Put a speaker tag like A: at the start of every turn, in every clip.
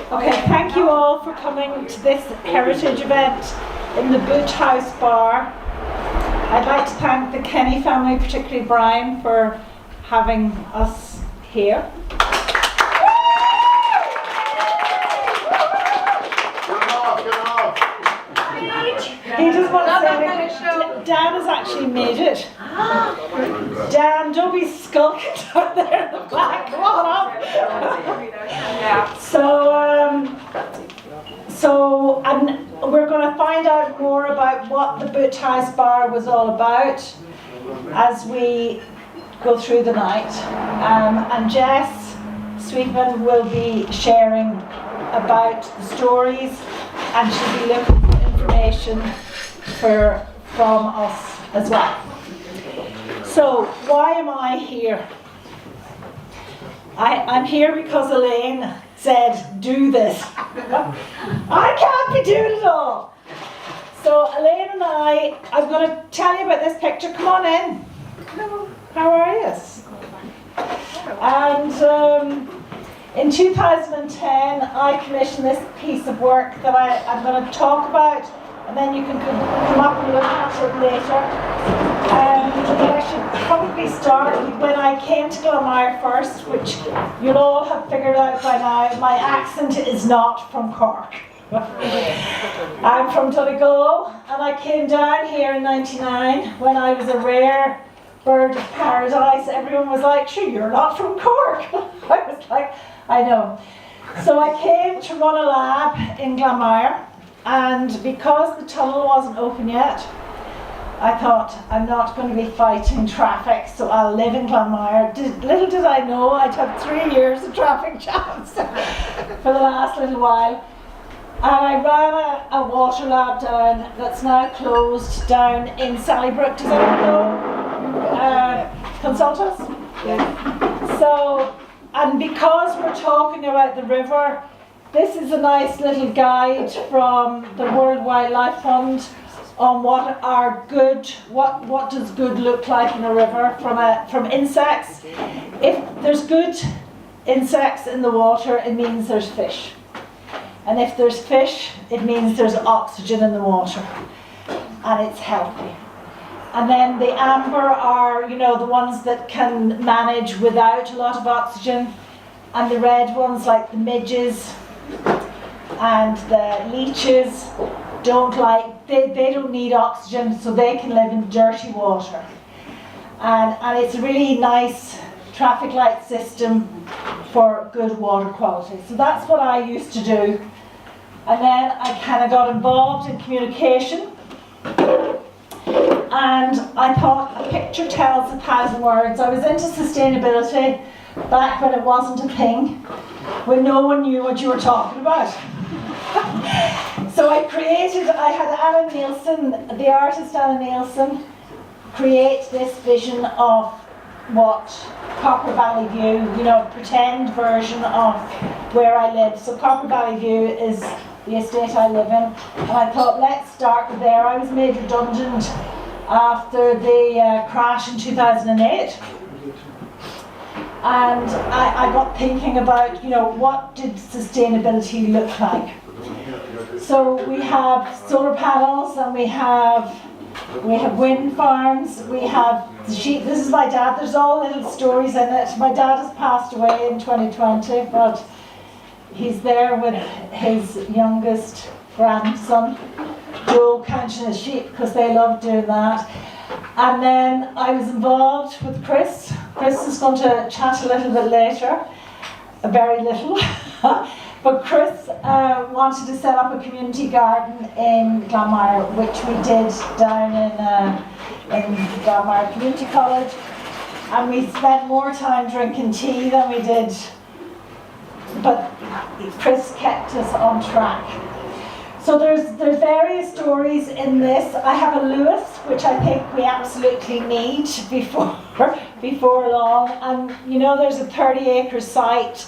A: Okay, thank you all for coming to this heritage event in the Boothouse Bar. I'd like to thank the Kenny family, particularly Brian, for having us here. He just wants to say Dan has actually made it. Dan, don't be skulking down there in the back. Come on up. And we're going to find out more about what the Boothouse Bar was all about as we go through the night. And Jess Sweetman will be sharing about the stories, and she'll be looking for information from us as well. So why am I here? I'm here because Elaine said, do this. I can't be doing it all. So Elaine and I'm going to tell you about this picture. Come on in. Hello. How are you? And in 2010, I commissioned this piece of work that I'm going to talk about, and then you can come up and look at it later. But I should probably start with when I came to Glomire first, which you'll all have figured out by now. My accent is not from Cork. I'm from Donegal, and I came down here in '99 when I was a rare bird of paradise. Everyone was like, sure, you're not from Cork. I was like, I know. So I came to run a lab in Glomire, and because the tunnel wasn't open yet, I thought, I'm not going to be fighting traffic, so I'll live in Glomire. Little did I know I'd have 3 years of traffic jams for the last little while. And I ran a water lab down that's now closed down in Sallybrook. Does anyone know? Consult us? Yeah. So, and because we're talking about the river, this is a nice little guide from the World Wildlife Fund on what does good look like in a river from insects. If there's good insects in the water, it means there's fish. And if there's fish, it means there's oxygen in the water. And it's healthy. And then the amber are, the ones that can manage without a lot of oxygen. And the red ones, like the midges and the leeches, they don't need oxygen, so they can live in dirty water. And it's a really nice traffic light system for good water quality. So that's what I used to do. And then I kind of got involved in communication. And I thought a picture tells 1,000 words. I was into sustainability back when it wasn't a thing, when no one knew what you were talking about. So I had Alan Nielsen, the artist Alan Nielsen, create this vision of what Copper Valley View, pretend version of where I live. So Copper Valley View is the estate I live in. And I thought, let's start with there. I was made redundant after the crash in 2008. And I got thinking about, what did sustainability look like? So we have solar panels, and we have wind farms, we have the sheep. This is my dad. There's all little stories in it. My dad has passed away in 2020, but he's there with his youngest grandson, Joe, counting his sheep because they love doing that. And then I was involved with Chris. Chris is going to chat a little bit later, very little. But Chris wanted to set up a community garden in Glomire, which we did down in Glomire Community College. And we spent more time drinking tea than we did, but Chris kept us on track. So there's various stories in this. I have a Lewis, which I think we absolutely need before long. And there's a 30-acre site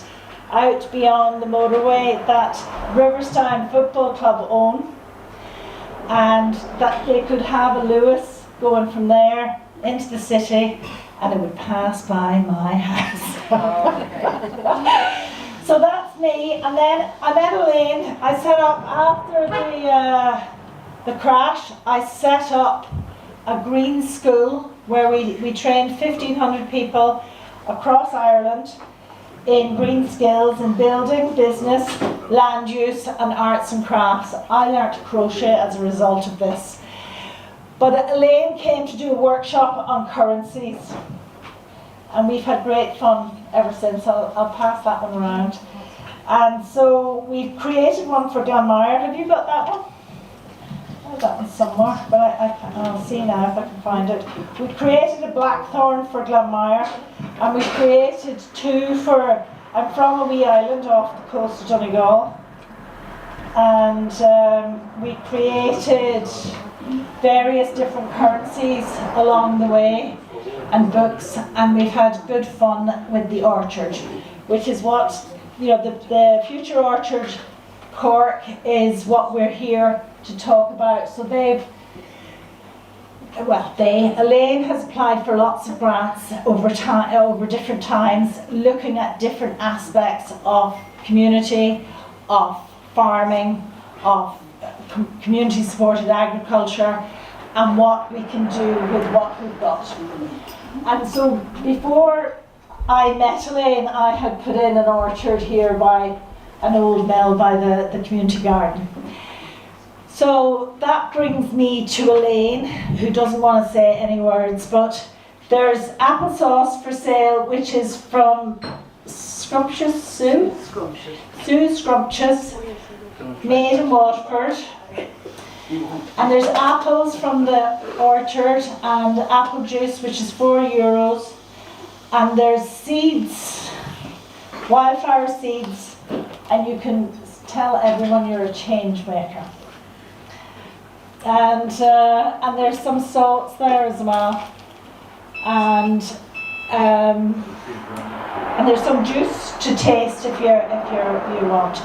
A: out beyond the motorway that Riverstown Football Club own, and that they could have a Lewis going from there into the city and it would pass by my house. So that's me. And then I met Elaine. I set up, after the crash, I set up a green school where we trained 1,500 people across Ireland in green skills in building, business, land use and arts and crafts. I learnt to crochet as a result of this. But Elaine came to do a workshop on currencies, and we've had great fun ever since. I'll pass that one around. And so we've created one for Glanmire. Have you got that one? I have that one somewhere, but I'll see now if I can find it. We created a blackthorn for Glanmire, and we created two for, I'm from a wee island off the coast of Donegal, and we created various different currencies along the way and books, and we've had good fun with the orchard, which is what, the Future Orchard Cork is what we're here to talk about. So Elaine has applied for lots of grants over different times, looking at different aspects of community, of farming, of community supported agriculture, and what we can do with what we've got. And so before I met Elaine, I had put in an orchard here by an old mill by the community garden. So that brings me to Elaine, who doesn't want to say any words, but there's applesauce for sale, which is from Scrumptious Sue? Sue Scrumptious, made in Waterford. And there's apples from the orchard and apple juice, which is €4. And there's seeds, wildflower seeds, and you can tell everyone you're a change maker. And there's some salts there as well, and there's some juice to taste if you want.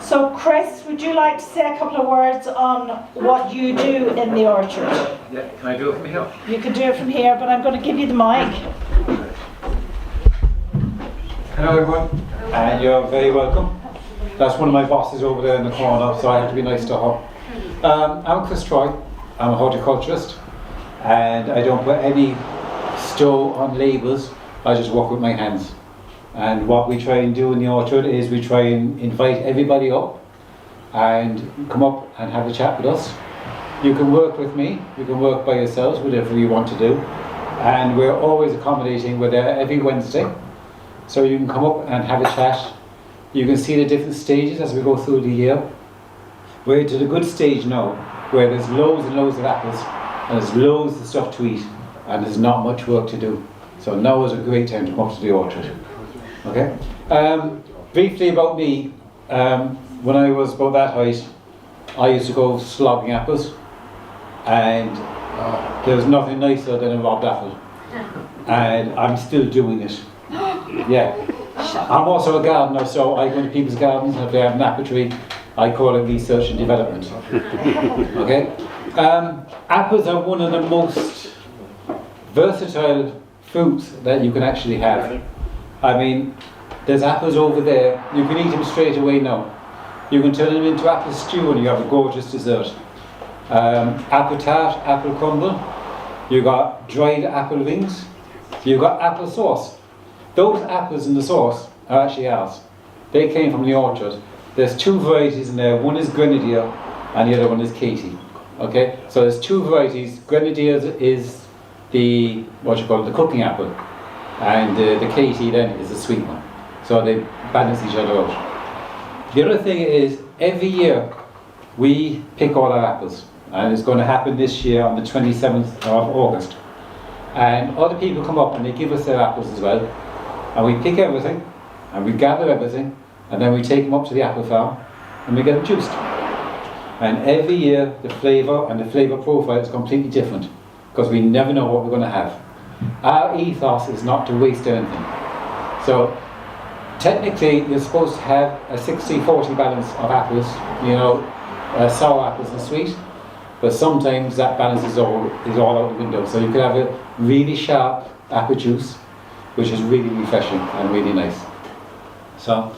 A: So Chris, would you like to say a couple of words on what you do in the orchard?
B: Yeah, can I do it from here?
A: You can do it from here, but I'm going to give you the mic.
B: Hello everyone, and you're very welcome. That's one of my bosses over there in the corner, so I have to be nice to her. I'm Chris Troy. I'm a horticulturist, and I don't put any store on labels. I just work with my hands. And what we try and do in the orchard is we try and invite everybody up and come up and have a chat with us. You can work with me, you can work by yourselves, whatever you want to do. And we're always accommodating. We're there every Wednesday. So you can come up and have a chat. You can see the different stages as we go through the year. We're to the good stage now, where there's loads and loads of apples, and there's loads of stuff to eat, and there's not much work to do. So now is a great time to come up to the orchard. Okay? Briefly about me, when I was about that height, I used to go slogging apples, and there was nothing nicer than a robbed apple. And I'm still doing it. Yeah. I'm also a gardener, so I go to people's gardens, and if they have an apple tree, I call it research and development. Okay? Apples are one of the most versatile fruits that you can actually have. I mean, there's apples over there. You can eat them straight away now. You can turn them into apple stew and you have a gorgeous dessert. Apple tart, apple crumble. You got dried apple rings. You got apple sauce. Those apples in the sauce are actually ours. They came from the orchard. There's two varieties in there. One is Grenadier and the other one is Katie. Okay, so there's two varieties. Grenadier is the the cooking apple, and the Katie then is the sweet one. So they balance each other out. The other thing is every year we pick all our apples, and it's going to happen this year on the 27th of August. And other people come up and they give us their apples as well, and we pick everything, and we gather everything, and then we take them up to the apple farm, and we get them juiced. And every year the flavour and the flavour profile is completely different, because we never know what we're going to have. Our ethos is not to waste anything. So technically you're supposed to have a 60-40 balance of apples, sour apples and sweet, but sometimes that balance is all out the window. So you could have a really sharp apple juice, which is really refreshing and really nice. So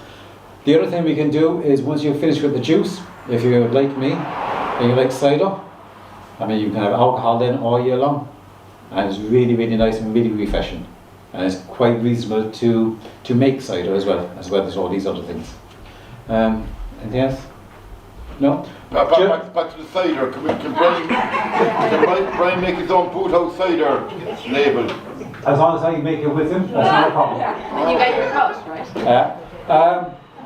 B: the other thing we can do is once you've finished with the juice, if you're like me and you like cider, I mean, you can have alcohol then all year long, and it's really, really nice and really refreshing. And it's quite reasonable to make cider as well as all these other things. Anything else? No?
C: Back to the cider. Can Brian make his own Boothouse cider label?
B: As long as I make it with him, that's not a problem.
D: And you get your cost, right?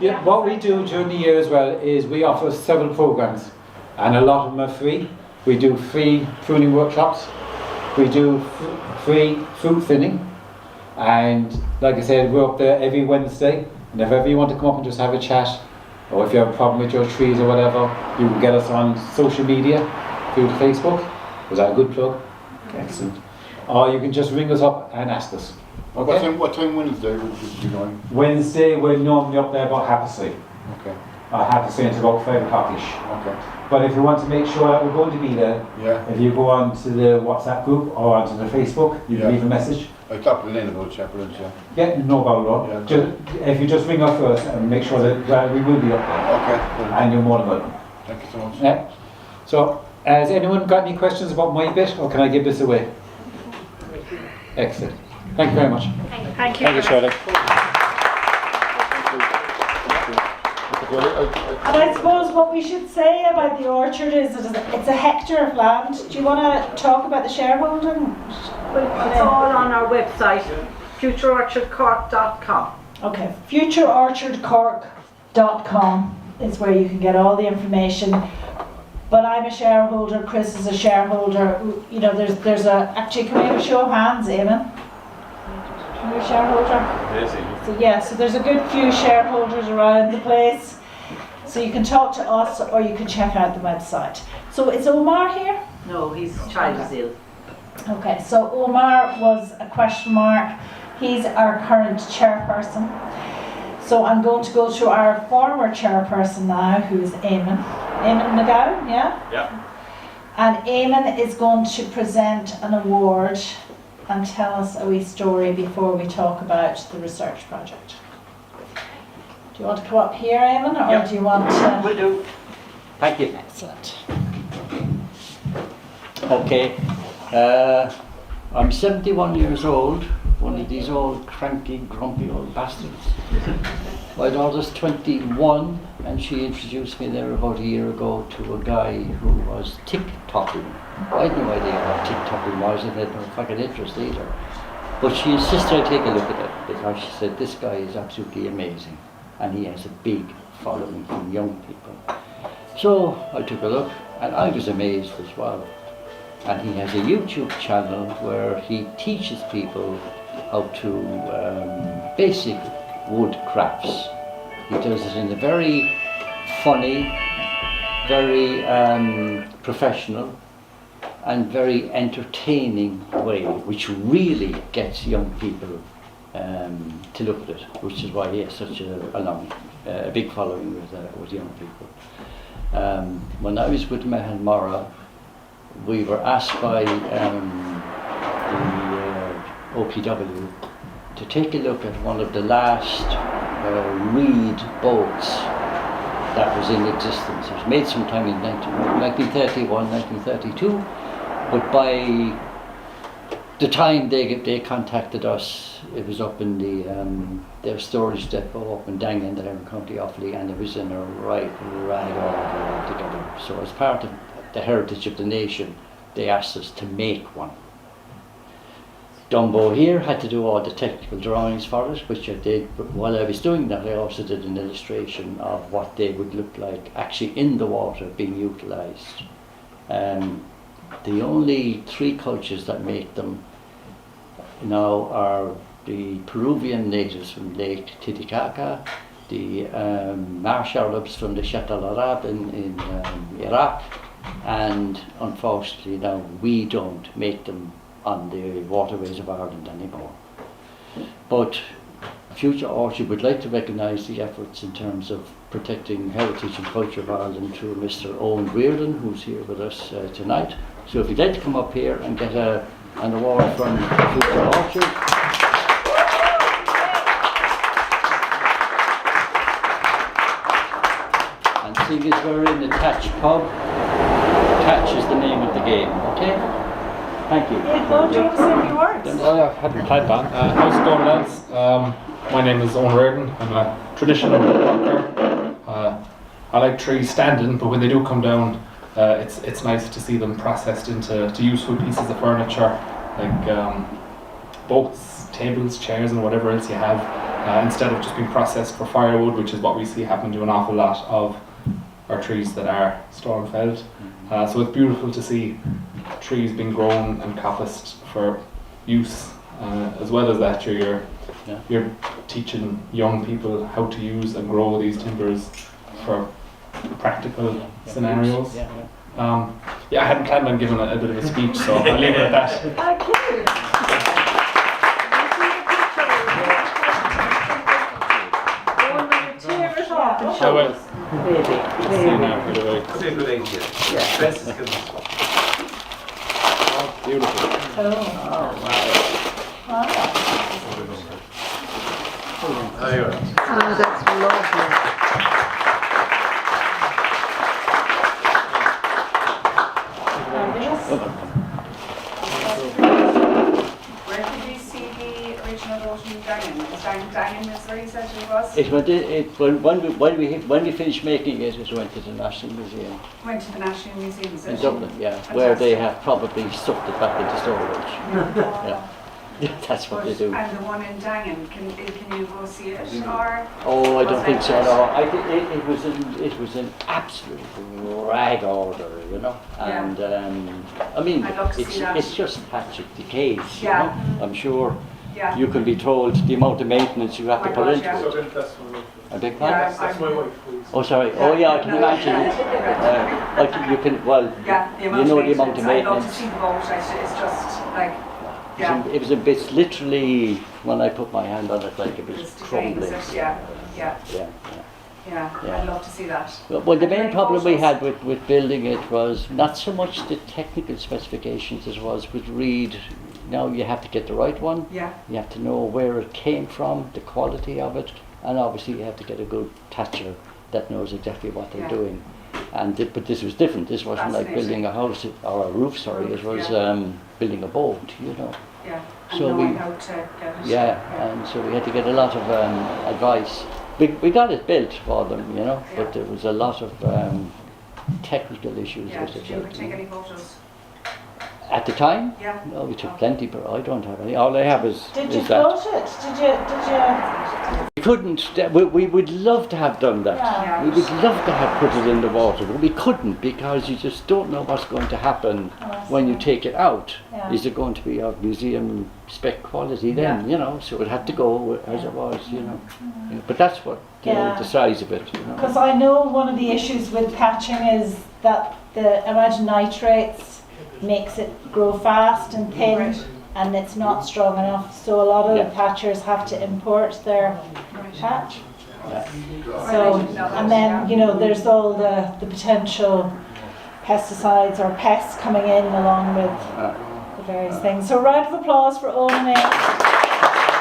B: Yeah, what we do during the year as well is we offer several programs, and a lot of them are free. We do free pruning workshops, we do free fruit thinning, and like I said, we're up there every Wednesday, and if ever you want to come up and just have a chat, or if you have a problem with your trees or whatever, you can get us on social media through Facebook. Was that a good plug? Excellent. Or you can just ring us up and ask us. Okay?
C: What time Wednesday would you be going?
B: Wednesday we're normally up there about 3:30.
C: Okay.
B: 3:30 until about 5 o'clock-ish.
C: Okay.
B: But if you want to make sure that we're going to be there,
C: Yeah.
B: if you go on to the WhatsApp group or onto the Facebook, you can leave a message.
C: I stopped in about chaplains, yeah.
B: Yeah, no problem at all.
C: Yeah.
B: If you just ring us first and make sure that we will be up there.
C: Okay.
B: And you're more than welcome.
C: Thank you so much.
B: Yeah. So, has anyone got any questions about my bit, or can I give this away? Excellent. Thank you very much.
A: Thank you.
B: Thank you, Shirley.
A: And I suppose what we should say about the orchard is it's a hectare of land. Do you want to talk about the shareholding?
E: It's all on our website, futureorchardcork.com.
A: Okay, futureorchardcork.com is where you can get all the information. But I'm a shareholder, Chris is a shareholder. You know, there's actually, can we have a show of hands, Eamon? Are you a shareholder? So there's a good few shareholders around the place. So you can talk to us or you can check out the website. So is Omar here?
E: No, his child is ill.
A: Okay, so Omar was a question mark. He's our current chairperson. So I'm going to go to our former chairperson now, who is Eamon. Eamon McGowan, yeah?
F: Yeah.
A: And Eamon is going to present an award and tell us a wee story before we talk about the research project. Do you want to come up here, Eamon, or do you want to?
F: Will do. Thank you.
A: Excellent.
F: Okay. I'm 71 years old, one of these old cranky, grumpy old bastards. My daughter's 21, and she introduced me there about a year ago to a guy who was TikToking. I had no idea what TikToking was, and had no fucking interest either. But she insisted I take a look at it, because she said this guy is absolutely amazing, and he has a big following from young people. So I took a look, and I was amazed as well. And he has a YouTube channel where he teaches people how to basic wood crafts. He does it in a very funny, very professional and very entertaining way, which really gets young people to look at it, which is why he has such a big following with young people. When I was with Mehan Mara, we were asked by the OPW to take a look at one of the last reed boats that was in existence. It was made sometime in 1931, 1932, but by the time they contacted us, it was up in their storage depot up in Dangan there in County Offaly, and it was in a right rag all together. So as part of the heritage of the nation, they asked us to make one. Dumbo here had to do all the technical drawings for it, which I did, but while I was doing that I also did an illustration of what they would look like actually in the water being utilised. The only 3 cultures that make them now are the Peruvian natives from Lake Titicaca, the Marsh Arabs from the Shatt al-Arab in Iraq, and unfortunately now we don't make them on the waterways of Ireland anymore. But Future Orchard would like to recognise the efforts in terms of protecting heritage and culture of Ireland through Mr. Owen Reardon, who's here with us tonight. So if you'd like to come up here and get a an award from Future Orchard. And seeing as we're in the Tatch pub, Tatch is the name of the game, okay? Thank you.
A: Yeah, go, do you want to say a few words?
G: Oh yeah, happy planned on. How's it going, lads? My name is Owen Reardon. I'm a traditional worker. I like trees standing, but when they do come down, it's nice to see them processed into useful pieces of furniture, like boats, tables, chairs, and whatever else you have, instead of just being processed for firewood, which is what we see happen to an awful lot of our trees that are storm felled. So it's beautiful to see trees being grown and coppiced for use, as well as that you're teaching young people how to use and grow these timbers for practical scenarios. I hadn't planned on giving a bit of a speech, so I'll leave it at that.
A: Thank you.
G: I will. See you now, right away.
H: Could be a good idea. Yeah. Best is good.
G: Beautiful.
I: Oh, that's lovely.
D: Where did you see the original vote in Dangan? Is Dangan is where you said it was?
F: When we finished making it, it went to the National Museum
D: Went to the National Museum, is
F: in
D: it?
F: Dublin, where they have probably stuffed it back into storage. That's what they do.
D: And the one in Dangan, can you go see it, or?
F: Oh, I don't think so. No, I think it was an absolute rag order, you know. And I mean,
D: I'd love to see that.
F: it's just patch of decays, you
D: Yeah.
F: know. I'm sure
D: Yeah.
F: you can be told the amount of maintenance you have to
D: Oh my
F: put
D: gosh,
F: into
D: yeah.
F: it. I beg
D: Yeah,
F: pardon?
H: That's my wife.
F: Oh, sorry. Oh, yeah, I can imagine. You can. Well,
D: Yeah, the amount
F: you know
D: of
F: the amount of
D: I'd love to
F: maintenance.
D: see the vote, it's just like, yeah.
F: It was a bit literally when I put my hand on it, like it was
D: It's decaying,
F: crumbling.
D: is it? Yeah.
F: Yeah.
D: Yeah,
F: Yeah.
D: I'd love to see that.
F: Well, the main
D: Great
F: problem we
D: photos.
F: had with building it was not so much the technical specifications as was with Reed. Now you have to get the right one.
D: Yeah.
F: You have to know where it came from, the quality of it, and obviously you have to get a good thatcher that knows exactly what they're
D: Yeah.
F: doing. But this was different. This wasn't like
D: Fascinating.
F: building a house or a roof. Sorry, it was
D: Yeah.
F: building a boat. You know.
D: Yeah. And
F: So
D: knowing
F: we-
D: how to get it.
F: Yeah, and so we had to get a lot of advice. We got it built for them, you know,
D: Yeah.
F: but there was a lot of technical issues
D: Yeah,
F: with
D: did
F: it.
D: you ever take any photos?
F: At the time,
D: Yeah.
F: no, we took plenty, but I don't have any. All I have is
A: Did you
F: is that.
A: float it? Did you?
F: We couldn't. We would love to have done that.
A: Yeah.
F: We would love to have put it in the water, but we couldn't because you just don't know what's going to happen when you take it out.
A: Yeah.
F: Is it going to be of museum spec quality then? You know, so it had to go as it was. You know, but that's what
A: Yeah.
F: the size of it. You know.
A: Because I know one of the issues with patching is that the amount of nitrates makes it grow fast and thin,
D: Right.
A: and it's not strong enough. So a lot of
F: Yeah.
A: patchers have to import their patch.
F: Yeah.
A: So, and then, you know, there's all the potential pesticides or pests coming in along with the various things. So round of applause for Owen and Amy.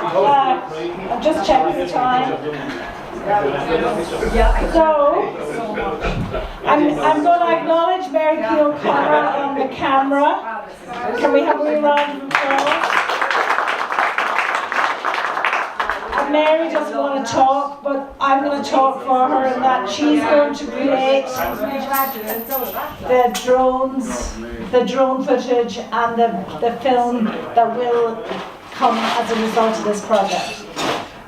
A: I'm just checking the time. So, I'm going to acknowledge Mary Keogh O'Connor on the camera. Can we have a wee round of applause? And Mary doesn't want to talk, but I'm going to talk for her in that she's going to create the drone footage and the film that will come as a result of this project.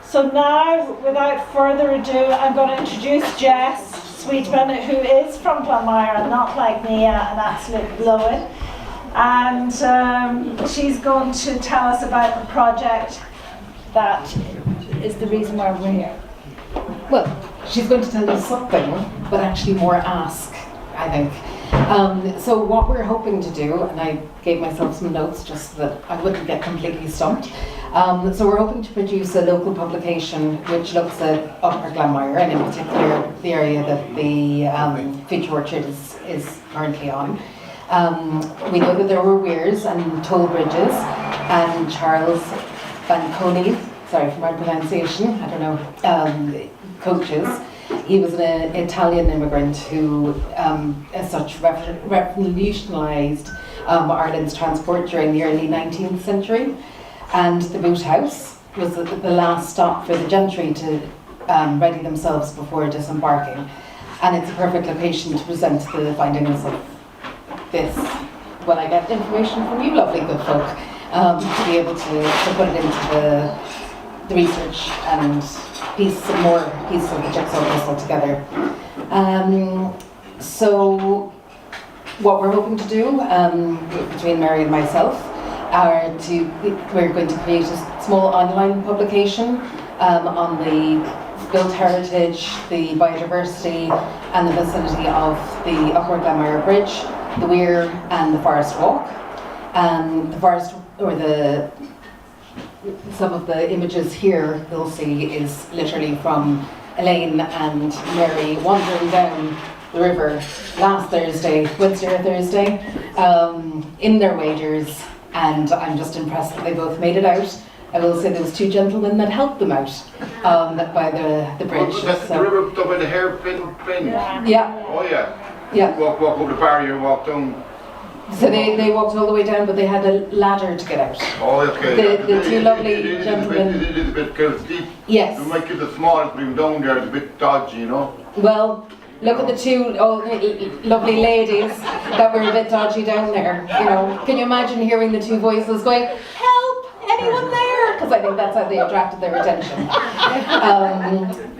A: So now, without further ado, I'm going to introduce Jess Sweetman, who is from Clonmire and not like me, an absolute blow-in. And she's going to tell us about the project that is the reason why we're here.
J: Well, she's going to tell you something, but actually more ask, I think.
I: So what we're hoping to do, and I gave myself some notes just so that I wouldn't get completely stumped. So we're hoping to produce a local publication which looks at Upper Glenmire, and in particular the area that the Future Orchard is currently on. We know that there were weirs and toll bridges, and Charles Bianconi, sorry for my pronunciation, I don't know, Coaches. He was an Italian immigrant who, as such, revolutionised Ireland's transport during the early 19th century. And the Boothouse was the last stop for the gentry to ready themselves before disembarking. And it's a perfect location to present the findings of this, when I get information from you lovely good folk, to be able to put it into the research and more pieces of the jigsaw puzzle together. So what we're hoping to do between Mary and myself we're going to create a small online publication on the built heritage, the biodiversity and the vicinity of the Upper Glenmire Bridge, the Weir and the Forest Walk. The forest, or some of the images here you'll see is literally from Elaine and Mary wandering down the river last Thursday, Wednesday or Thursday, in their waders, and I'm just impressed that they both made it out. I will say there was two gentlemen that helped them out by the bridge.
C: That's the river up by the hairpin thing?
I: Yeah.
C: Oh yeah.
I: Yeah.
C: Walk over the barrier, walk down.
I: So they walked all the way down, but they had a ladder to get out.
C: Oh, okay.
I: The two lovely gentlemen.
C: It is a bit kind of steep.
I: Yes.
C: You might get the smallest room down there, it's a bit dodgy, you know.
I: Well, look at the two lovely ladies that were a bit dodgy down there. You know, can you imagine hearing the two voices going, "Help! Anyone there?" Because I think that's how they attracted their attention.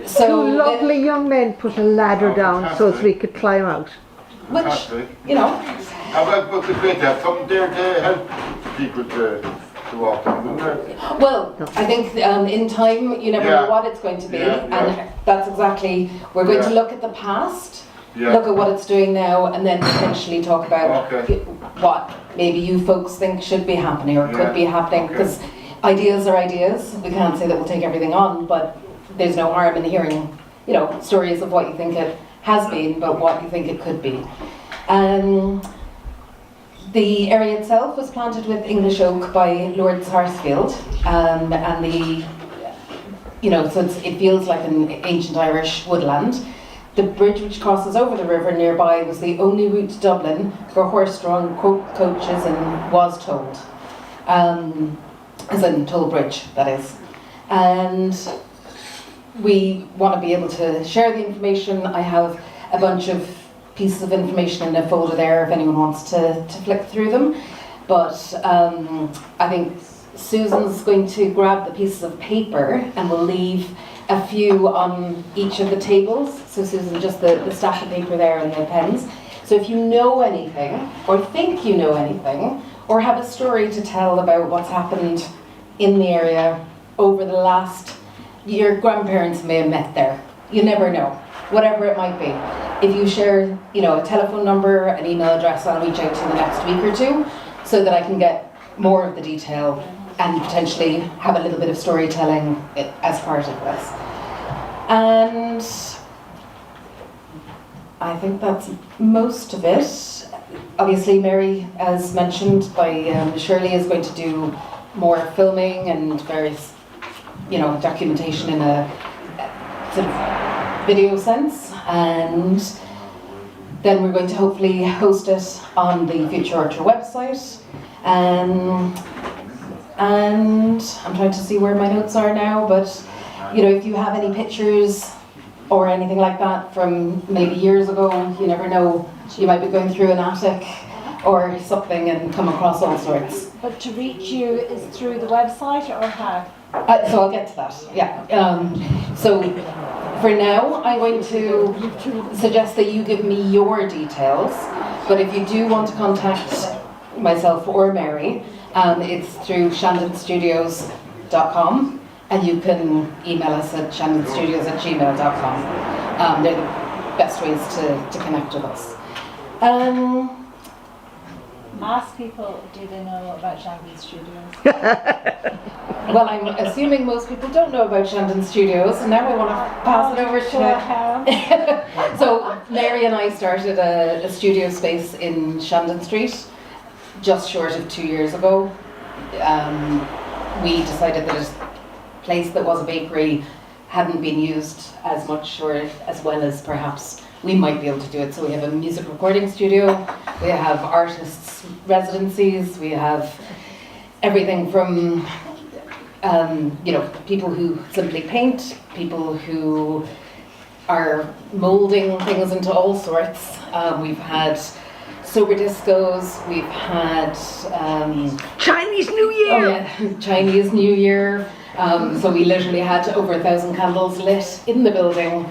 J: Two lovely young men put a ladder down so as we could climb out.
I: Which, you know.
C: But it's great to have something there to help people to walk down, isn't there?
I: Well, I think in time you never know what it's going to be, and that's exactly, we're going to look at the past, look at what it's doing now, and then potentially talk about what maybe you folks think should be happening or could be happening, because ideas are ideas. We can't say that we'll take everything on, but there's no harm in hearing, you know, stories of what you think it has been, but what you think it could be. The area itself was planted with English oak by Lord Sarsfield, and so it feels like an ancient Irish woodland. The bridge which crosses over the river nearby was the only route to Dublin for horse-drawn coaches and was tolled, as in toll bridge, that is. And we want to be able to share the information. I have a bunch of pieces of information in a folder there if anyone wants to flick through them. But I think Susan's going to grab the pieces of paper and we'll leave a few on each of the tables. So Susan, just the stack of paper there and the pens. So if you know anything, or think you know anything, or have a story to tell about what's happened in the area over the last, your grandparents may have met there. You never know. Whatever it might be. If you share, a telephone number, an email address, I'll reach out to you in the next week or two so that I can get more of the detail and potentially have a little bit of storytelling as part of this. And I think that's most of it. Obviously, Mary, as mentioned by Shirley, is going to do more filming and various, documentation in a sort of video sense, and then we're going to hopefully host it on the Future Orchard website, and I'm trying to see where my notes are now, but if you have any pictures or anything like that from maybe years ago, you never know, you might be going through an attic or something and come across all sorts.
A: But to reach you is through the website or how?
I: So I'll get to that, yeah. So for now, I'm going to suggest that you give me your details, but if you do want to contact myself or Mary, it's through shandonstudios.com, and you can email us at shandonstudios@gmail.com. They're the best ways to connect with us.
A: Ask people, do they know about Shandon Studios?
I: Well, I'm assuming most people don't know about Shandon Studios, and now I want to pass it over to. So Mary and I started a studio space in Shandon Street just short of 2 years ago. We decided that a place that was a bakery hadn't been used as much or as well as perhaps we might be able to do it. So we have a music recording studio, we have artists' residencies, we have everything from people who simply paint, people who are moulding things into all sorts. We've had sober discos, we've had
J: Chinese New Year!
I: Oh yeah, Chinese New Year. So we literally had over 1,000 candles lit in the building,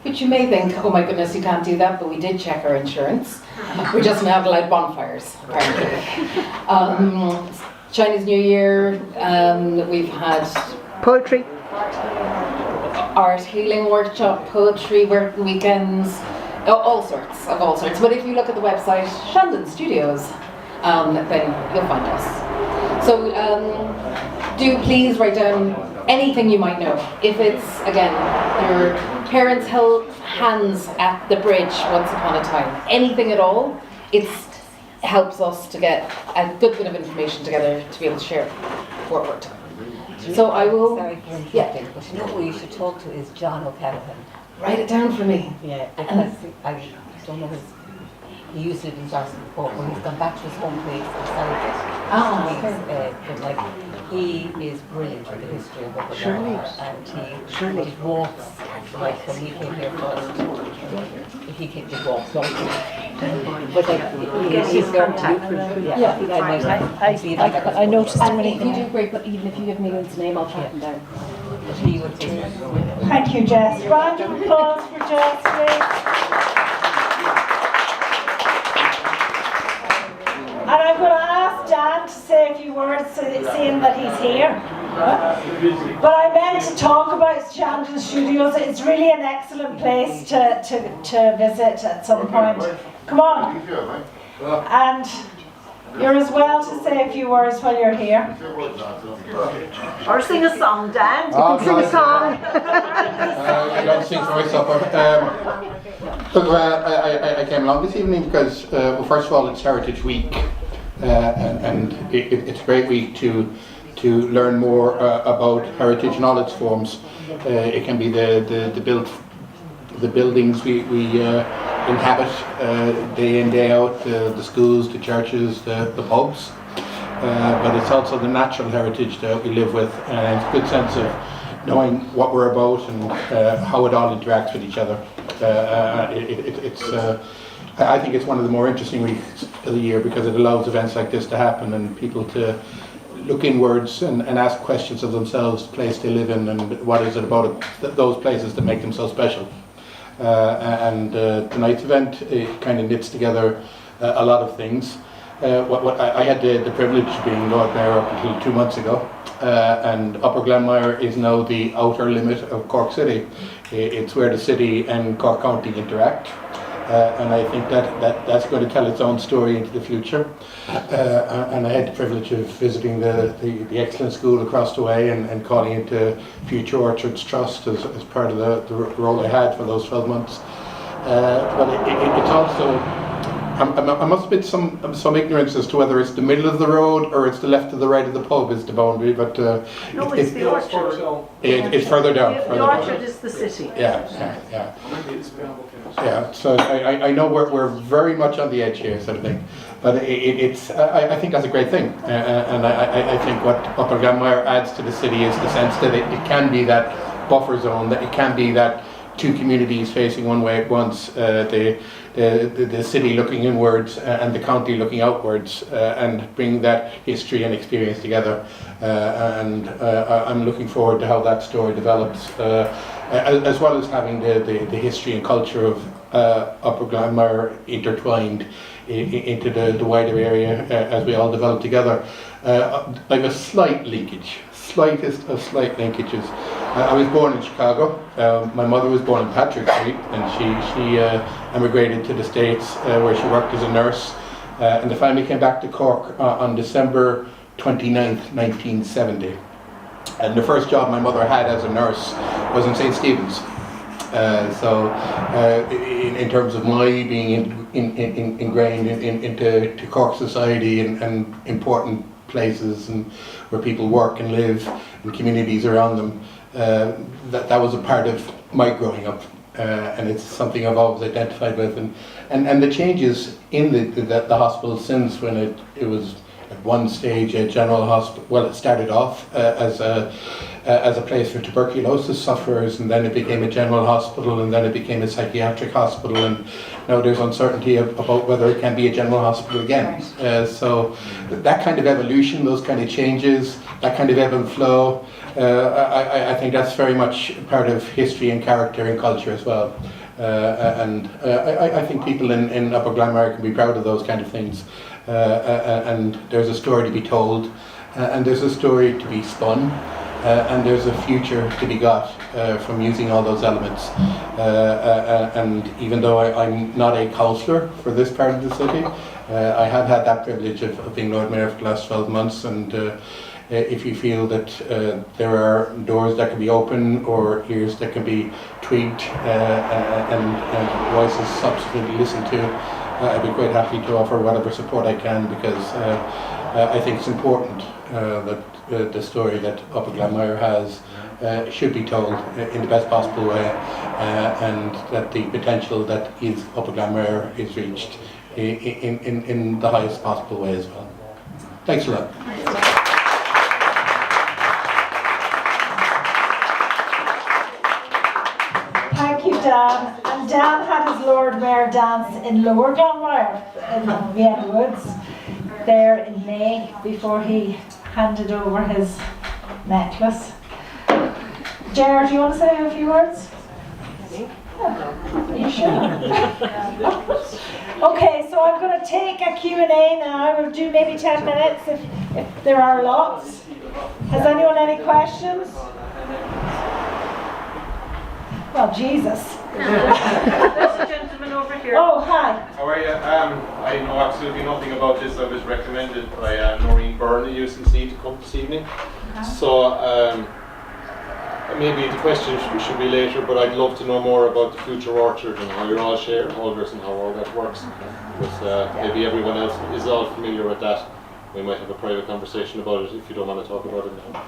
I: which you may think, oh my goodness, you can't do that, but we did check our insurance. We're just not allowed bonfires, apparently. Chinese New Year, we've had
J: Poetry.
I: art healing workshop, poetry weekends, all sorts. But if you look at the website, Shandon Studios, then you'll find us. So do please write down anything you might know. If it's, again, your parents held hands at the bridge once upon a time, anything at all, it helps us to get a good bit of information together to be able to share forward. So I will,
K: sorry for interrupting, but you know who you should talk to is John O'Callaghan.
I: write it down for me.
K: Yeah, because I don't know his, he used it in Darcy before, but he's gone back to his home place and started it. But like, he is brilliant with the history of Upper
J: Surely.
K: and he walks, like when he came here first, he walks long. But like, he's contact.
J: I noticed him.
K: If you do great, but even if you give me his name, I'll track him down. But he would be.
A: Thank you, Jess. Round of applause for Jess, please. And I'm going to ask Dan to say a few words, seeing that he's here. But I meant to talk about Shandon Studios. It's really an excellent place to visit at some point. Come on. And you're as well to say a few words while you're here.
E: Or sing a song, Dan.
J: Sing a song.
L: I don't sing for myself. Look, I came along this evening because, well, first of all, it's Heritage Week, and it's a great week to learn more about heritage in all its forms. It can be the buildings we inhabit day in, day out, the schools, the churches, the pubs, but it's also the natural heritage that we live with, and it's a good sense of knowing what we're about and how it all interacts with each other. I think it's one of the more interesting weeks of the year because it allows events like this to happen and people to look inwards and ask questions of themselves, the place they live in, and what is it about those places that make them so special. And tonight's event, it kind of knits together a lot of things. I had the privilege of being Lord Mayor up until 2 months ago, and Upper Glenmire is now the outer limit of Cork City. It's where the city and Cork County interact, and I think that's going to tell its own story into the future. And I had the privilege of visiting the excellent school across the way and calling into Future Orchards Trust as part of the role I had for those 12 months. But it's also, I must admit some ignorance as to whether it's the middle of the road or it's the left or the right of the pub is the boundary, but
E: No, it's the orchard.
L: it's further down.
E: The orchard is the city.
L: Yeah. So I know we're very much on the edge here, sort of thing, but I think that's a great thing, and I think what Upper Glenmire adds to the city is the sense that it can be that buffer zone, that it can be that two communities facing one way at once, the city looking inwards and the county looking outwards, and bring that history and experience together. And I'm looking forward to how that story develops, as well as having the history and culture of Upper Glenmire intertwined into the wider area as we all develop together. I have a slight linkage, slightest of slight linkages. I was born in Chicago. My mother was born in Patrick Street, and she emigrated to the States where she worked as a nurse. And the family came back to Cork on December 29th, 1970. And the first job my mother had as a nurse was in St. Stephen's. In terms of my being ingrained into Cork society and important places and where people work and live and communities around them, that was a part of my growing up, and it's something I've always identified with. And the changes in the hospital since, when it was at one stage a general hospital. Well, it started off as a place for tuberculosis sufferers, and then it became a general hospital, and then it became a psychiatric hospital, and now there's uncertainty about whether it can be a general hospital again. So that kind of evolution, those kind of changes, that kind of ebb and flow, I think that's very much part of history and character and culture as well. I think people in Upper Glenmire can be proud of those kind of things. And there's a story to be told, and there's a story to be spun, and there's a future to be got from using all those elements. And even though I'm not a councillor for this part of the city, I have had that privilege of being Lord Mayor for the last 12 months, and if you feel that there are doors that can be open or ears that can be tweaked and voices subsequently listened to, I'd be quite happy to offer whatever support I can, because I think it's important that the story that Upper Glenmire has should be told in the best possible way, and that the potential that is Upper Glenmire is reached in the highest possible way as well. Thanks a lot.
A: Thank you, Dan. And Dan had his Lord Mayor dance in Lower Glenmire in Vienna Woods there in May before he handed over his necklace. Ger, do you want to say a few words? Are you sure? Okay, so I'm going to take a Q&A now. We'll do maybe 10 minutes if there are lots. Has anyone any questions? Well, Jesus.
M: There's a gentleman over here.
A: Oh, hi.
N: How are you? I know absolutely nothing about this. I was recommended by Noreen Byrne at UCC to come this evening. So maybe the question should be later, but I'd love to know more about the future orchard and how you're all shareholders and how all that works. But maybe everyone else is all familiar with that. We might have a private conversation about it if you don't want to talk about it now.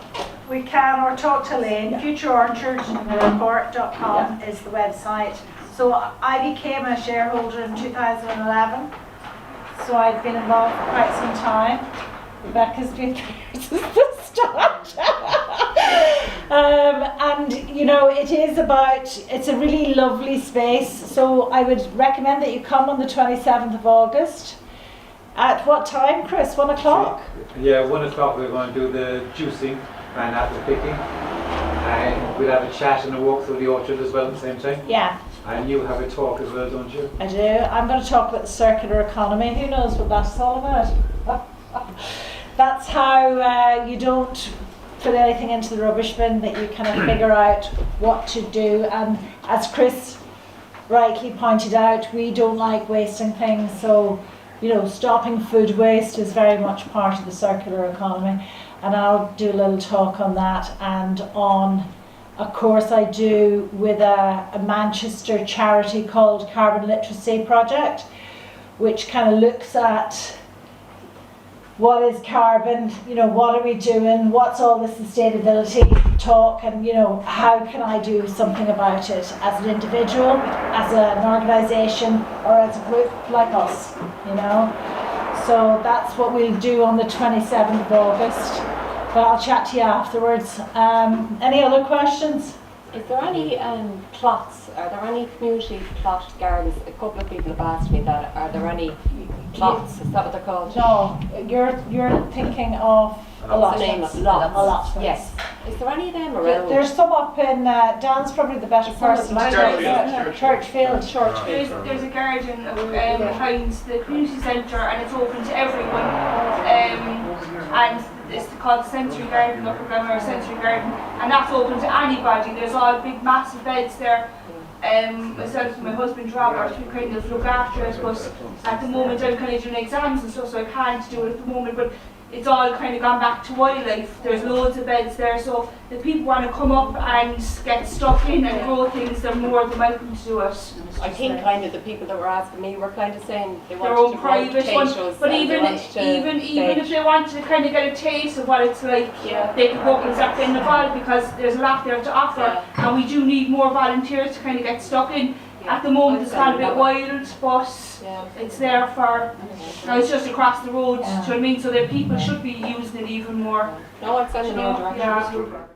A: We can, or talk to Lynn. FutureOrchardReport.com is the website. So I became a shareholder in 2011. So I've been involved for quite some time. Rebecca's been there since the start. And you know, it's a really lovely space. So I would recommend that you come on the 27th of August. At what time, Chris? 1 o'clock?
B: Yeah, 1 o'clock we're going to do the juicing and apple picking. And we'll have a chat and a walk through the orchard as well at the same time.
A: Yeah.
B: And you have a talk as well, don't you?
A: I do. I'm going to talk about the circular economy. Who knows what that's all about? That's how you don't put anything into the rubbish bin, that you kind of figure out what to do. And as Chris rightly pointed out, we don't like wasting things, so you know, stopping food waste is very much part of the circular economy, and I'll do a little talk on that, and on a course I do with a Manchester charity called Carbon Literacy Project, which kind of looks at what is carbon, you know, what are we doing, what's all the sustainability talk, and you know, how can I do something about it as an individual, as an organisation, or as a group like us, you know. So that's what we'll do on the 27th of August, but I'll chat to you afterwards. Any other questions?
K: Is there any plots, are there any community plot gardens? A couple of people have asked me that. Are there any plots, is that what they're called?
A: No, you're thinking of a lot.
K: Yes. Is there any of them around?
A: There's some up in, Dan's probably the better person. Churchfield.
M: There's a garden behind the community centre, and it's open to everyone. and it's called the Sensory Garden, Upper Glenmore Sensory Garden, and that's open to anybody. There's all big massive beds there. Myself and my husband Robert, we kind of look after it, but at the moment I'm kind of doing exams and stuff, so I can't do it at the moment, but it's all kind of gone back to wildlife. There's loads of beds there, so if people want to come up and get stuck in and grow things, they're more than welcome to do it.
O: I think kind of the people that were asking me were kind of saying they
M: their
O: wanted
M: own
O: to grow
M: private one,
O: potatoes
M: but
O: and they
M: even
O: wanted to
M: if they want to kind of get a taste of what it's like, they can go up and start getting involved, because there's a lot there to offer, and we do need more volunteers to kind of get stuck in. At the moment it's gone a bit wild, but it's there for, now it's just across the road, do you know what I mean? So that people should be using it even more.
O: No, it's on the new direction.
M: Yeah.